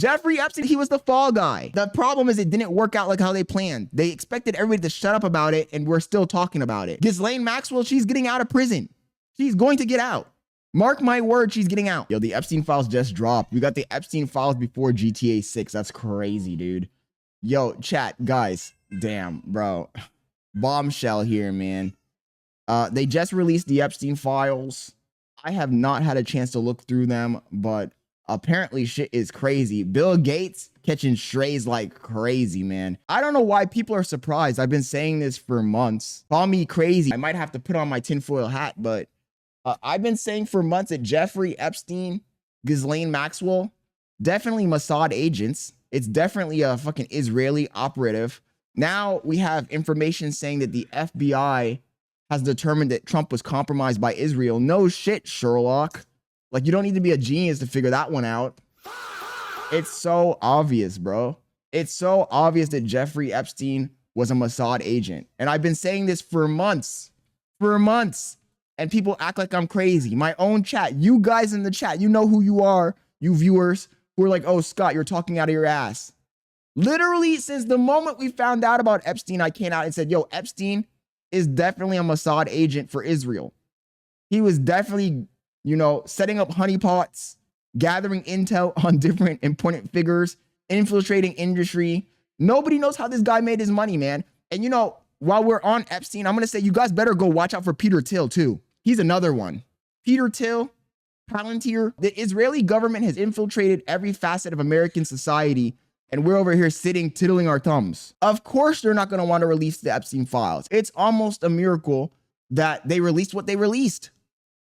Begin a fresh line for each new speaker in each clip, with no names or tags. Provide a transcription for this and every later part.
Jeffrey Epstein, he was the fall guy. The problem is it didn't work out like how they planned. They expected everybody to shut up about it, and we're still talking about it. Ghislaine Maxwell, she's getting out of prison. She's going to get out. Mark my word, she's getting out. Yo, the Epstein files just dropped. We got the Epstein files before GTA 6. That's crazy, dude. Yo, chat, guys. Damn, bro. Bombshell here, man. They just released the Epstein files. I have not had a chance to look through them, but apparently shit is crazy. Bill Gates catching strays like crazy, man. I don't know why people are surprised. I've been saying this for months. Call me crazy. I might have to put on my tinfoil hat, but I've been saying for months that Jeffrey Epstein, Ghislaine Maxwell, definitely Mossad agents. It's definitely a fucking Israeli operative. Now we have information saying that the FBI has determined that Trump was compromised by Israel. No shit, Sherlock. Like, you don't need to be a genius to figure that one out. It's so obvious, bro. It's so obvious that Jeffrey Epstein was a Mossad agent. And I've been saying this for months. And people act like I'm crazy. My own chat, you guys in the chat, you know who you are, you viewers who are like, oh, Scott, you're talking out of your ass. Literally, since the moment we found out about Epstein, I came out and said, yo, Epstein is definitely a Mossad agent for Israel. He was definitely, you know, setting up honeypots, gathering intel on different important figures, infiltrating industry. Nobody knows how this guy made his money, man. And, you know, while we're on Epstein, I'm going to say you guys better go watch out for Peter Thiel, too. He's another one. Peter Thiel, Palantir. The Israeli government has infiltrated every facet of American society, and we're over here sitting, twiddling our thumbs. Of course, they're not going to want to release the Epstein files. It's almost a miracle that they released what they released.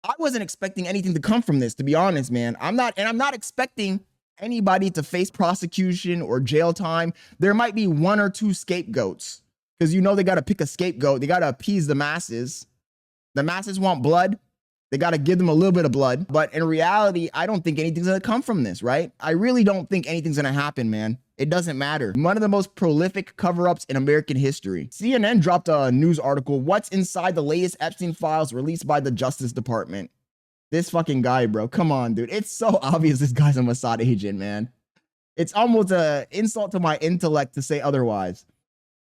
I wasn't expecting anything to come from this, to be honest, man. I'm not expecting anybody to face prosecution or jail time. There might be one or two scapegoats, because you know they got to pick a scapegoat. They got to appease the masses. The masses want blood. They got to give them a little bit of blood. But in reality, I don't think anything's going to come from this, right? I really don't think anything's going to happen, man. It doesn't matter. One of the most prolific cover-ups in American history. CNN dropped a news article, what's inside the latest Epstein files released by the Justice Department. This fucking guy, bro. Come on, dude. It's so obvious this guy's a Mossad agent, man. It's almost an insult to my intellect to say otherwise.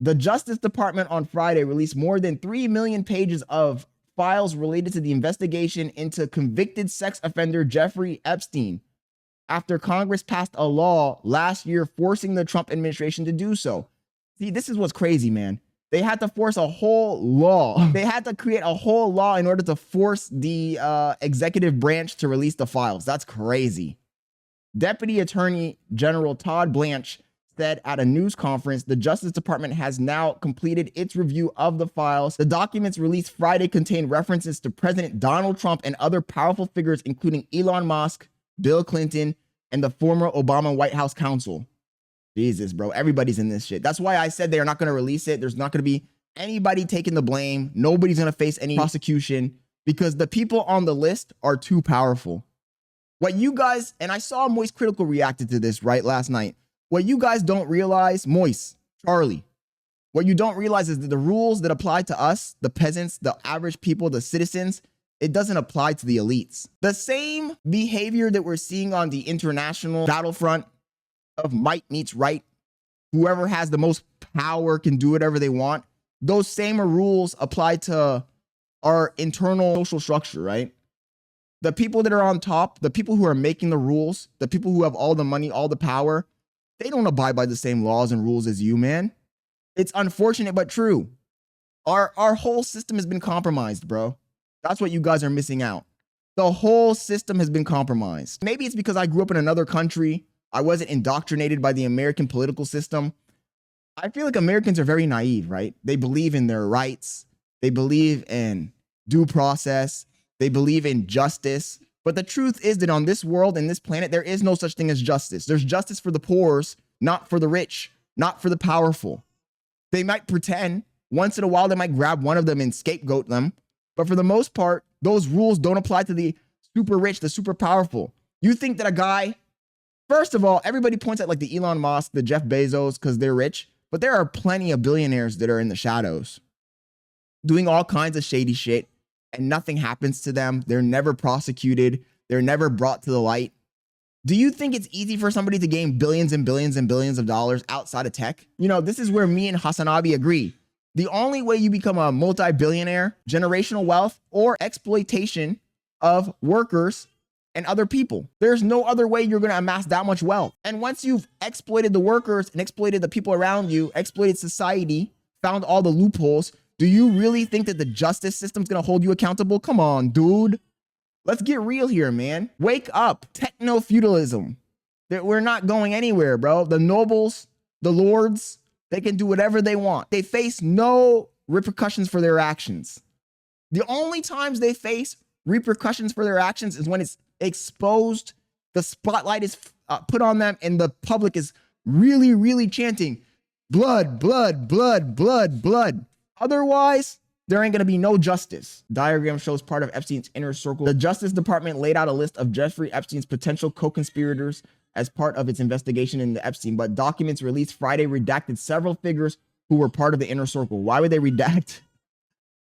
The Justice Department on Friday released more than 3 million pages of files related to the investigation into convicted sex offender Jeffrey Epstein after Congress passed a law last year forcing the Trump administration to do so. See, this is what's crazy, man. They had to force a whole law. They had to create a whole law in order to force the executive branch to release the files. That's crazy. Deputy Attorney General Todd Blanche said at a news conference, the Justice Department has now completed its review of the files. The documents released Friday contain references to President Donald Trump and other powerful figures, including Elon Musk, Bill Clinton, and the former Obama White House counsel. Jesus, bro. Everybody's in this shit. That's why I said they are not going to release it. There's not going to be anybody taking the blame. Nobody's going to face any prosecution because the people on the list are too powerful. What you guys, and I saw Moist Critical reacted to this right last night. What you guys don't realize, Moist, Charlie, what you don't realize is that the rules that apply to us, the peasants, the average people, the citizens, it doesn't apply to the elites. The same behavior that we're seeing on the international battlefront of might meets right, whoever has the most power can do whatever they want, those same rules apply to our internal social structure, right? The people that are on top, the people who are making the rules, the people who have all the money, all the power, they don't abide by the same laws and rules as you, man. It's unfortunate, but true. Our whole system has been compromised, bro. That's what you guys are missing out. The whole system has been compromised. Maybe it's because I grew up in another country. I wasn't indoctrinated by the American political system. I feel like Americans are very naive, right? They believe in their rights. They believe in due process. They believe in justice. But the truth is that on this world and this planet, there is no such thing as justice. There's justice for the poor, not for the rich, not for the powerful. They might pretend. Once in a while, they might grab one of them and scapegoat them. But for the most part, those rules don't apply to the super rich, the super powerful. You think that a guy, first of all, everybody points at like the Elon Musk, the Jeff Bezos, because they're rich. But there are plenty of billionaires that are in the shadows doing all kinds of shady shit. And nothing happens to them. They're never prosecuted. They're never brought to the light. Do you think it's easy for somebody to gain billions and billions and billions of dollars outside of tech? You know, this is where me and Hasanabi agree. The only way you become a multi-billionaire, generational wealth, or exploitation of workers and other people. There's no other way you're going to amass that much wealth. And once you've exploited the workers and exploited the people around you, exploited society, found all the loopholes, do you really think that the justice system's going to hold you accountable? Come on, dude. Let's get real here, man. Wake up. Techno-feudalism. We're not going anywhere, bro. The nobles, the lords, they can do whatever they want. They face no repercussions for their actions. The only times they face repercussions for their actions is when it's exposed, the spotlight is put on them, and the public is really, really chanting, blood, blood, blood, blood, blood. Otherwise, there ain't going to be no justice. Diagram shows part of Epstein's inner circle. The Justice Department laid out a list of Jeffrey Epstein's potential co-conspirators as part of its investigation into Epstein, but documents released Friday redacted several figures who were part of the inner circle. Why would they redact?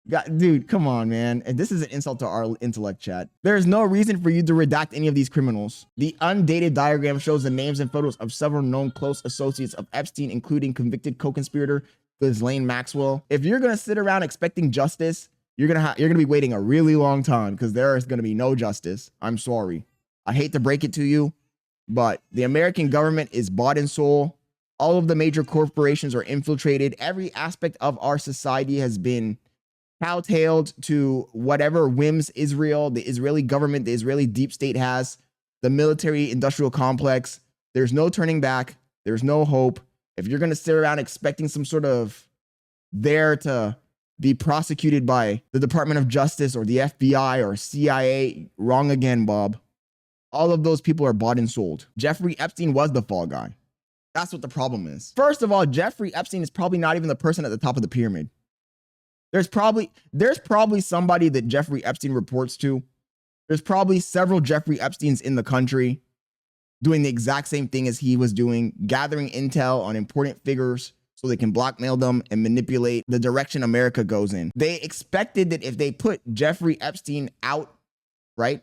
God, dude, come on, man. And this is an insult to our intellect, chat. There is no reason for you to redact any of these criminals. The undated diagram shows the names and photos of several known close associates of Epstein, including convicted co-conspirator Ghislaine Maxwell. If you're gonna sit around expecting justice, you're gonna be waiting a really long time because there is gonna be no justice. I'm sorry. I hate to break it to you, but the American government is bought and sold. All of the major corporations are infiltrated. Every aspect of our society has been cowtailed to whatever whims Israel, the Israeli government, the Israeli deep state has, the military industrial complex. There's no turning back. There's no hope. If you're going to sit around expecting some sort of there to be prosecuted by the Department of Justice or the FBI or CIA, wrong again, Bob. All of those people are bought and sold. Jeffrey Epstein was the fall guy. That's what the problem is. First of all, Jeffrey Epstein is probably not even the person at the top of the pyramid. There's probably somebody that Jeffrey Epstein reports to. There's probably several Jeffrey Epsteins in the country doing the exact same thing as he was doing, gathering intel on important figures so they can blackmail them and manipulate the direction America goes in. They expected that if they put Jeffrey Epstein out, right?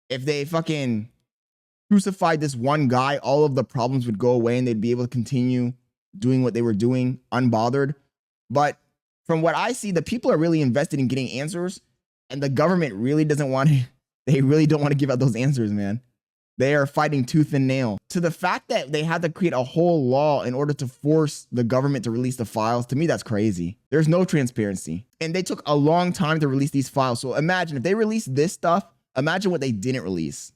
If they fucking crucified this one guy, all of the problems would go away and they'd be able to continue doing what they were doing unbothered. But from what I see, the people are really invested in getting answers, and the government really doesn't want to, they really don't want to give out those answers, man. They are fighting tooth and nail. To the fact that they had to create a whole law in order to force the government to release the files, to me, that's crazy. There's no transparency. And they took a long time to release these files. So imagine if they released this stuff, imagine what they didn't release.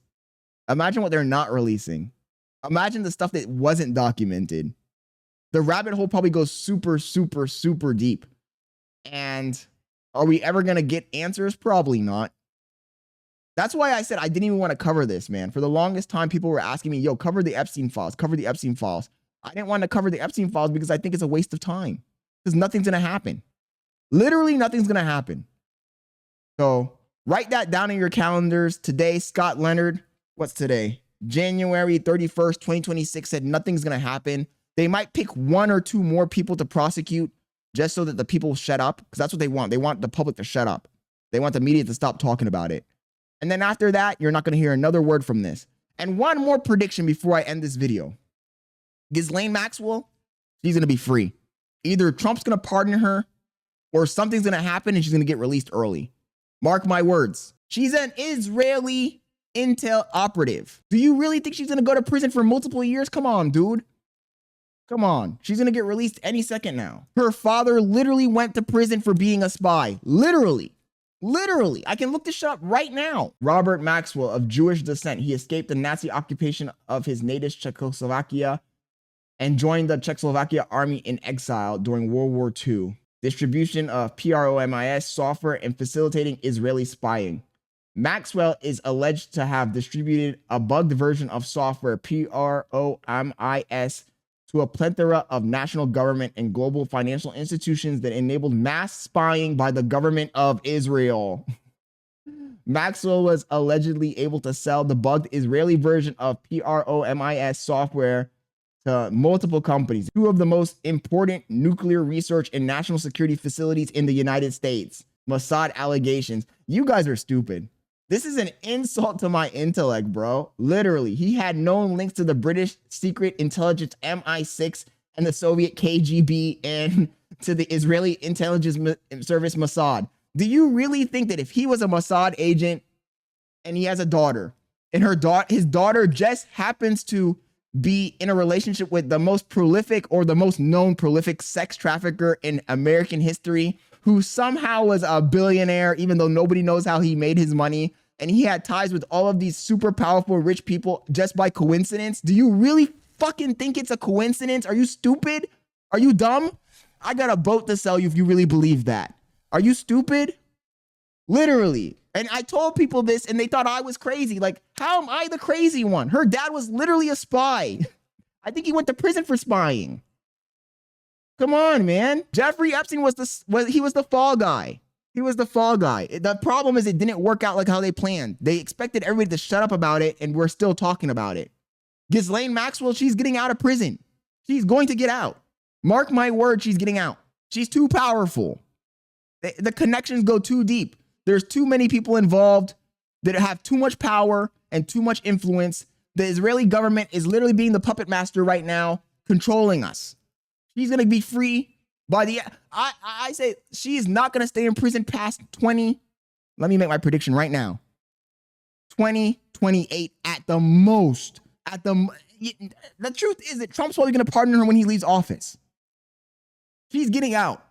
Imagine what they're not releasing. Imagine the stuff that wasn't documented. The rabbit hole probably goes super, super, super deep. And are we ever going to get answers? Probably not. That's why I said I didn't even want to cover this, man. For the longest time, people were asking me, yo, cover the Epstein files, cover the Epstein files. I didn't want to cover the Epstein files because I think it's a waste of time. Because nothing's going to happen. Literally nothing's going to happen. So write that down in your calendars. Today, Scott Leonard, what's today? January 31st, 2026 said nothing's going to happen. They might pick one or two more people to prosecute just so that the people shut up, because that's what they want. They want the public to shut up. They want the media to stop talking about it. And then after that, you're not going to hear another word from this. And one more prediction before I end this video. Ghislaine Maxwell, she's going to be free. Either Trump's going to pardon her or something's going to happen and she's going to get released early. Mark my words. She's an Israeli intel operative. Do you really think she's going to go to prison for multiple years? Come on, dude. Come on. She's going to get released any second now. Her father literally went to prison for being a spy. Literally. Literally. I can look this shit up right now. Robert Maxwell, of Jewish descent. He escaped the Nazi occupation of his native Czechoslovakia and joined the Czechoslovakia army in exile during World War II. Distribution of PROMIS software and facilitating Israeli spying. Maxwell is alleged to have distributed a bugged version of software PROMIS to a plethora of national government and global financial institutions that enabled mass spying by the government of Israel. Maxwell was allegedly able to sell the bugged Israeli version of PROMIS software to multiple companies, two of the most important nuclear research and national security facilities in the United States. Mossad allegations. You guys are stupid. This is an insult to my intellect, bro. Literally, he had known links to the British secret intelligence MI6 and the Soviet KGB and to the Israeli intelligence service Mossad. Do you really think that if he was a Mossad agent and he has a daughter and his daughter just happens to be in a relationship with the most prolific or the most known prolific sex trafficker in American history, who somehow was a billionaire, even though nobody knows how he made his money, and he had ties with all of these super powerful rich people just by coincidence? Do you really fucking think it's a coincidence? Are you stupid? Are you dumb? I got a boat to sell you if you really believe that. Are you stupid? Literally. And I told people this and they thought I was crazy. Like, how am I the crazy one? Her dad was literally a spy. I think he went to prison for spying. Come on, man. Jeffrey Epstein was the fall guy. He was the fall guy. The problem is it didn't work out like how they planned. They expected everybody to shut up about it, and we're still talking about it. Ghislaine Maxwell, she's getting out of prison. She's going to get out. Mark my word, she's getting out. She's too powerful. The connections go too deep. There's too many people involved that have too much power and too much influence. The Israeli government is literally being the puppet master right now, controlling us. She's going to be free by the... I say she's not going to stay in prison past 20... Let me make my prediction right now. 2028 at the most. The truth is that Trump's probably going to pardon her when he leaves office. She's getting out.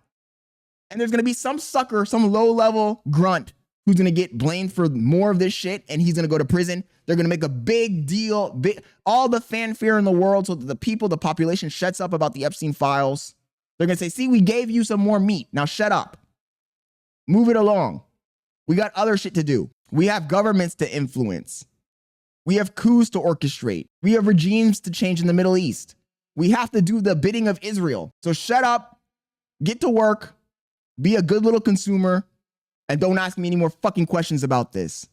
And there's going to be some sucker, some low-level grunt who's going to get blamed for more of this shit, and he's going to go to prison. They're going to make a big deal, all the fanfare in the world so that the population shuts up about the Epstein files. They're going to say, see, we gave you some more meat. Now shut up. Move it along. We got other shit to do. We have governments to influence. We have coups to orchestrate. We have regimes to change in the Middle East. We have to do the bidding of Israel. So shut up, get to work, be a good little consumer, and don't ask me any more fucking questions about this.